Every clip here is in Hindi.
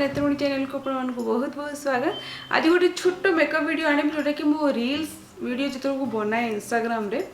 नेत्रमणि चैनल को आपको बहुत बहुत स्वागत। आज गोटे छोट मेकअप वीडियो आने जोटा कि मो रील्स वीडियो जो बनाए इंस्टाग्राम रे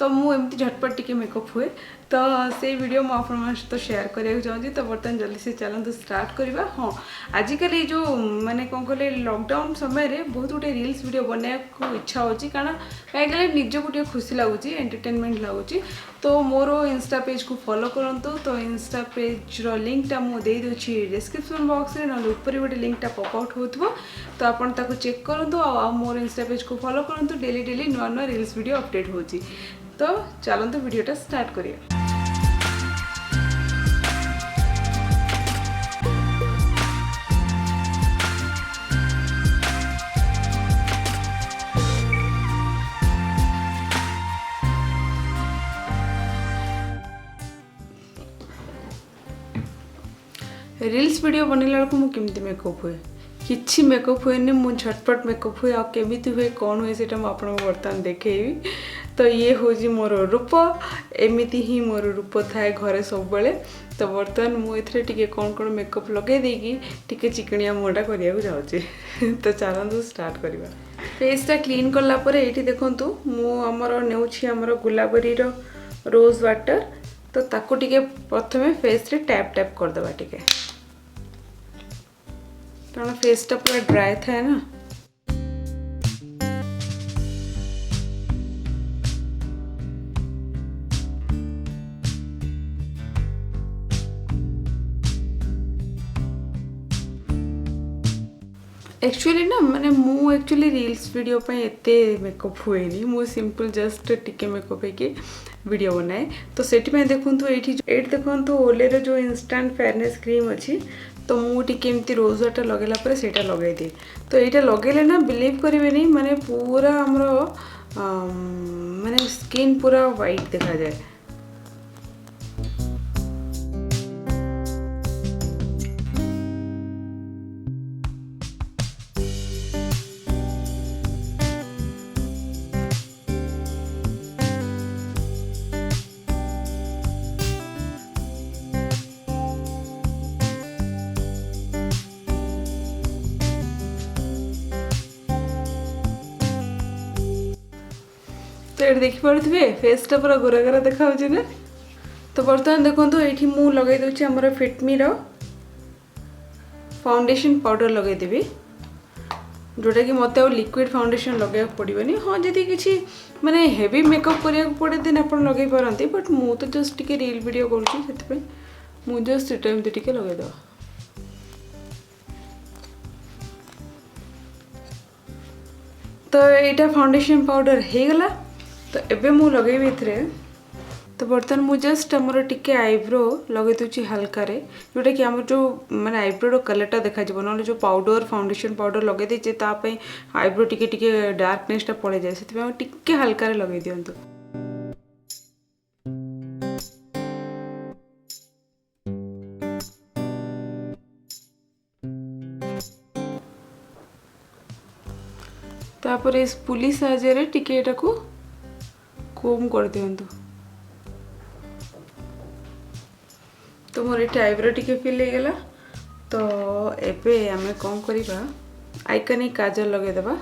तो मुझे झटपट टिके मेकअप हुए तो से वीडियो मुझे आप सहित शेयर करने चाहूँगी। तो बर्तमान जल्दी से चलते स्टार्ट करवा। हाँ आजिकल जो माने कौन कहले लॉकडाउन समय रे बहुत गुटे रील्स वीडियो बनाया को इच्छा होची कारण कहीं निज को खुशी लगुच एंटरटेनमेंट लगुच। तो मोर इंस्टा पेज को फॉलो करंतु। तो इंस्टा पेज रो लिंक टा मु दे दोछि डिस्क्रिप्शन बॉक्स रे न ऊपर गोटे लिंक टा पॉप आउट होथबो तो आपण ताको चेक करंतु आ मोर इंस्टा पेज को फॉलो करंतु। डेली डेली नुआ नुआ रील्स वीडियो अपडेट होची। तो चलते वीडियोटा स्टार्ट करिए। रील्स वीडियो बनला बेलू मुझे मेकअप हुए किसी मेकअप हुए मुझे झटपट मेकअप हुए आमी हुए कौन हुए से आपको बर्तमान देखी। तो ये हूँ मोर रूप एमती ही मोर रूप थाए घरे सब बेले। तो बर्तमान मुझे कौन कौन मेकअप लगे देकी टिके चिकनिया मुहटा करने जाऊँगी। तो चलतु स्टार्ट करवा। फेसटा क्लीन कलापर ये देखूँ मुझर नेमर गुलाबरी रोज वाटर तो ताको टिके प्रथमे फेस रे टैप टैप करदे टिके कारण फेसटा पूरा ड्राई थाए ना। एक्चुअली ना माने मु एक्चुअली रील्स वीडियो पे एते मेकअप हुए नहीं मु सिंपल जस्ट टिके मेकअप है वीडियो बनाए। तो सेठी में देखंतु एठी देखंतु ओले रे जो इंस्टेंट फेयरनेस क्रीम अच्छी तो मु टिके एमती रोज वाटर लगेला पर सेटा लगे दिए। तो एटा लगेले ना बिलीव करिवे नहीं माने पूरा हमरो माने स्किन पूरा व्हाइट देखा जाए। तो ये देखिपे फेसटा पूरा गोरा गोरा देखा ना। तो बर्तमान देखो ये मु लगे दूसरी आमर फिटमी फाउंडेशन पाउडर लगेदेवी जोटा कि मत लिक्विड फाउंडेशन लगे पड़ोनी। हाँ जी किसी माने हेवी मेकअप करा पड़े दिन आप लगे पारती बट मु तो जस्ट टिके रील वीडियो करुँच मु जस्ट ये एमती टिके लगेद। तो यहाँ फाउंडेशन पाउडर हो गला। तो एबे मु लगेबी इथरे। तो बर्तमान मु जस्ट हमर टिके आईब्रो लगे दूची हल्का रे जोटा कि हमर जो माने आईब्रो रो कलरटा देखा जबो न जो पाउडर फाउंडेशन पाउडर लगे दे ता पे आईब्रो टिके टिके डार्कनेस टा पड़े जाए से टिके हल्का रे लगे दियंतु। तापर इस पुलिस साहाय्य टिके एटा को कोम कर दियंतु। तो मोर ये आईब्रो टिके फिल हो गला। तो एबे आमे कौन करिबा आइकनिक काजल लगे देबा।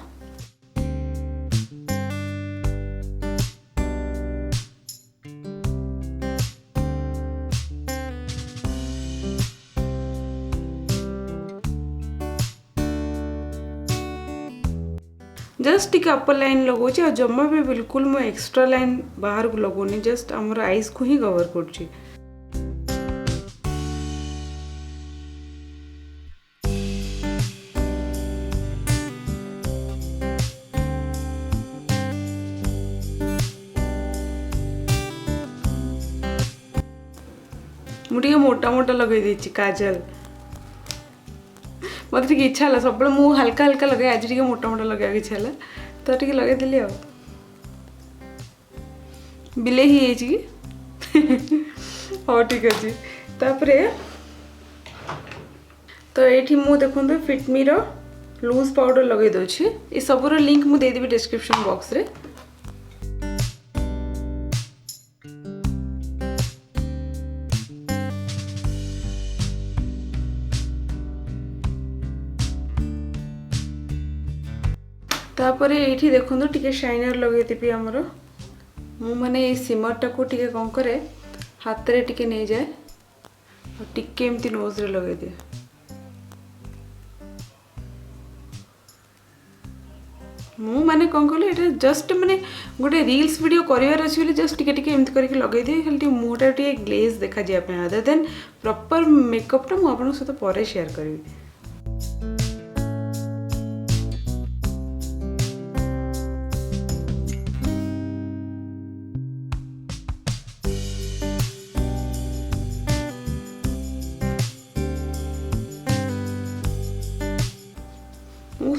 जस्ट टिके अपर लाइन लगोची और जम्मा भी बिल्कुल मु एक्स्ट्रा लाइन बाहर को लगोनी जस्ट हमर आईज को ही कवर करची। मुझे मोटा मोटा लगे देची काजल मत इच्छा है सब मु हल्का हल्का लगे आज टे मोटा मोटा लगे इच्छा है तो टे लगे दिली आ बिले ही कि हाँ ठीक अच्छे। तापरे तो ये मु देखो फिटमी लूज पाउडर लगे दूसरी ये सबूर लिंक मुझे देदेवी डिस्क्रिप्शन बॉक्स रे। तापर ये देखो टिके शाइनर लगेदेवी आमर मु माने सिमरटा को टिके कौन करे हाथ रे टिके नहीं जाए और टिके एमती नोज रे लगे दिए। मु माने कौन कहले एटा जस्ट माने गोटे रील्स वीडियो करिवार अछि बोली जस्ट टिके टिके एमती करके लगे दिए खाली मुटा टिके ग्लेज देखा जाय पे अदर देन प्रॉपर मेकअप टा मु आपन सहित परे शेयर करबी।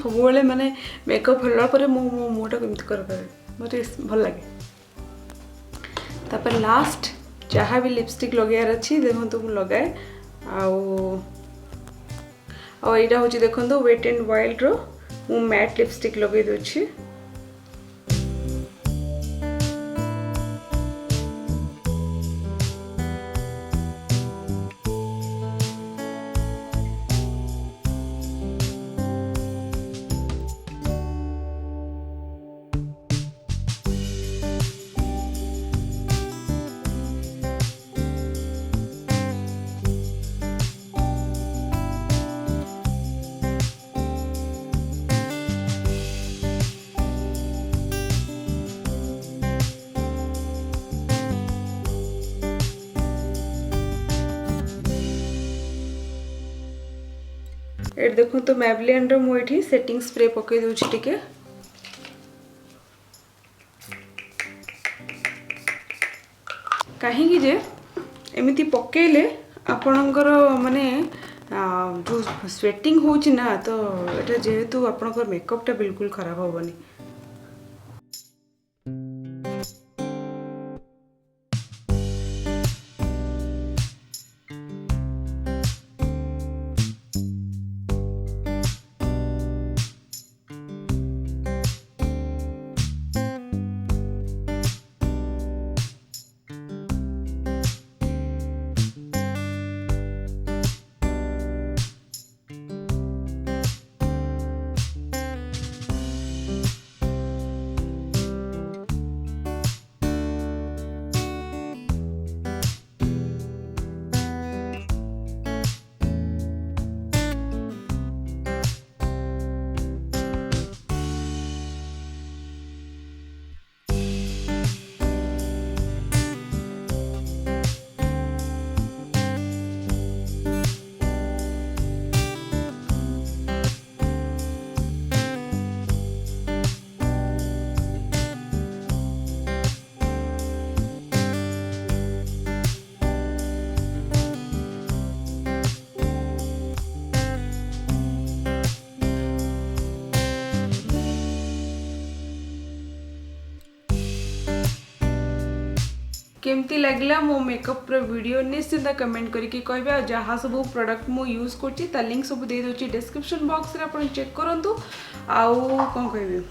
सब माने मेकअप होला पर मो मुटा केमती कर मते भल लगे। तापर लास्ट जहाँ भी लिपस्टिक लगार अच्छी देखो तो लगाए आईटा हूँ देखो वेट एंड वाइल्ड रो मु मैट लिपस्टिक लगे दूची। ये देखो तो मैबलिन रो मुझे सेटिंग स्प्रे पकई दूची टिके कहीं जे एमती पकेले आपणकर माने जो स्वेटिंग होची ना तो एटा जेहेतु आपणकर मेकअप टा बिल्कुल खराब होबनी। केमती लगला मो मेकअप वीडियो निश्चिंत कमेंट करके कहबे जहाँ सब प्रोडक्ट मु यूज कर लिंक सब दे दूची डिस्क्रिप्शन बॉक्स रे आपण चेक करंतु आउ कौन कहबे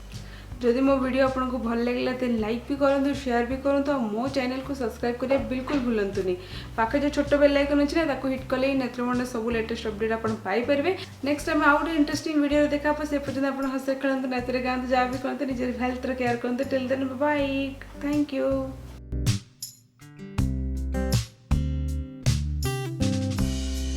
जदि मो वीडियो आपन को भल लगला तो लाइक भी करंतु शेयर भी करंतु और मो चैनल को सब्सक्राइब करिया बिल्कुल भूलंतुनी पाखे जो छोट बेल आइकन अछि ना ताको हिट कले नेत्रमंडल सब लेटेस्ट अपडेट आपन पाई परबे। Next time out interesting video देखा पर से पर्यंत आपन हंस खेलंतु नेत्र गांत जा भी करंतु निजर हेल्थ रे केयर करंतु till then bye bye thank you.